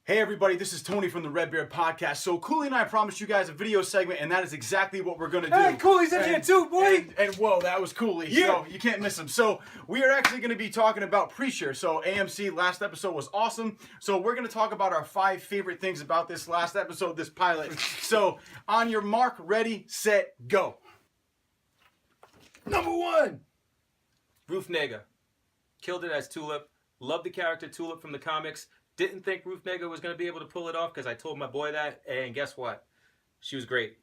Hey everybody, this is Tony from the Red Bear Podcast. So Cooley and I promised you guys a video segment, and that is exactly what we're gonna do. Hey, Cooley's in here too, boy! And whoa, that was Cooley. Yeah. So you can't miss him. So we are actually gonna be talking about Preacher. So AMC last episode was awesome. So we're gonna talk about our 5 favorite things about this last episode, this pilot. So on your mark, ready, set, go. Number 1! Ruth Negga. Killed it as Tulip. Loved the character Tulip from the comics. Didn't think Ruth Negga was going to be able to pull it off because I told my boy that. And guess what? She was great.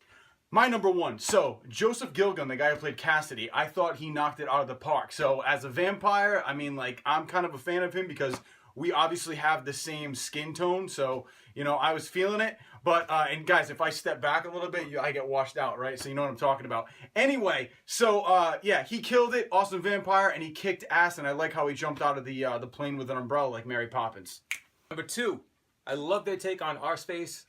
My number 1. So, Joseph Gilgun, the guy who played Cassidy, I thought he knocked it out of the park. So, as a vampire, I mean, like, I'm kind of a fan of him because we obviously have the same skin tone. So, you know, I was feeling it. But, and guys, if I step back a little bit, I get washed out, right? So, you know what I'm talking about. Anyway, so, yeah, he killed it. Awesome vampire. And he kicked ass. And I like how he jumped out of the plane with an umbrella like Mary Poppins. Number 2. I love their take on R-Space.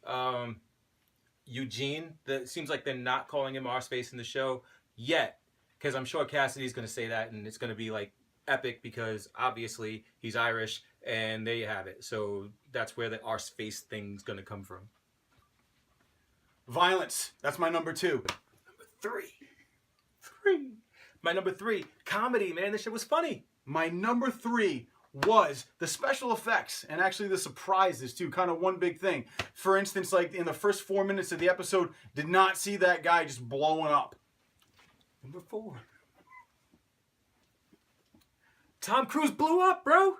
Eugene. It seems like they're not calling him R-Space in the show yet. Because I'm sure Cassidy's going to say that. And it's going to be, like, epic because, obviously, he's Irish. And there you have it. So that's where the R-Space thing's going to come from. Violence. That's my number 2. Number 3. My number 3. Comedy, man. This shit was funny. My number 3 was the special effects and actually the surprises too. Kind of one big thing. For instance, like in the first 4 minutes of the episode, did not see that guy just blowing up. Number 4. Tom Cruise blew up, bro.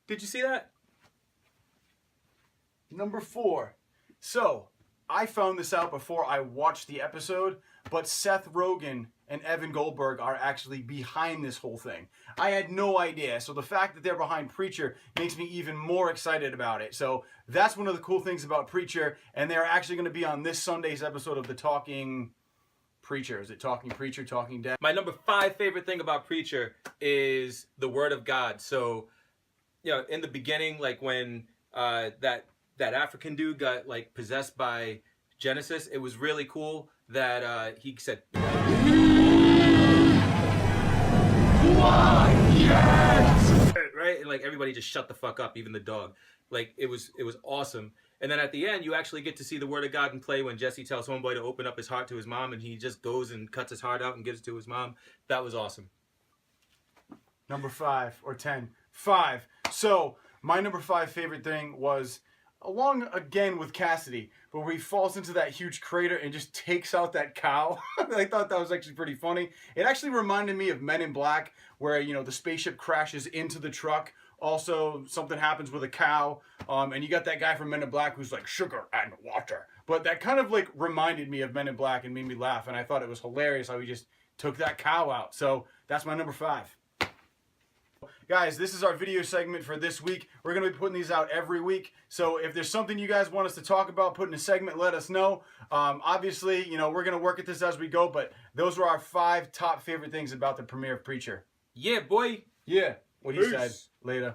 Did you see that? Number 4. So, I found this out before I watched the episode, but Seth Rogen and Evan Goldberg are actually behind this whole thing. I had no idea. So the fact that they're behind Preacher makes me even more excited about it. So that's one of the cool things about Preacher. And they're actually going to be on this Sunday's episode of the Talking Preacher. Is it Talking Preacher, Talking Dead? My number 5 favorite thing about Preacher is the Word of God. So, you know, in the beginning, like when that African dude got like possessed by Genesis, it was really cool that he said, yes! Right? And like everybody just shut the fuck up, even the dog. Like it was awesome. And then at the end, you actually get to see the Word of God in play when Jesse tells Homeboy to open up his heart to his mom, and he just goes and cuts his heart out and gives it to his mom. That was awesome. Number 5 or 10. 5. So my number 5 favorite thing was along again with Cassidy, but where he falls into that huge crater and just takes out that cow. I thought that was actually pretty funny. It actually reminded me of Men in Black, where, you know, the spaceship crashes into the truck. Also, something happens with a cow, and you got that guy from Men in Black who's like, sugar and water. But that kind of like reminded me of Men in Black and made me laugh, and I thought it was hilarious how he just took that cow out. So that's my number 5. Guys, this is our video segment for this week. We're going to be putting these out every week. So if there's something you guys want us to talk about, put in a segment, let us know. Obviously, you know, we're going to work at this as we go, but those were our 5 top favorite things about the premiere of Preacher. Yeah, boy. Yeah, what he said. Peace. Later.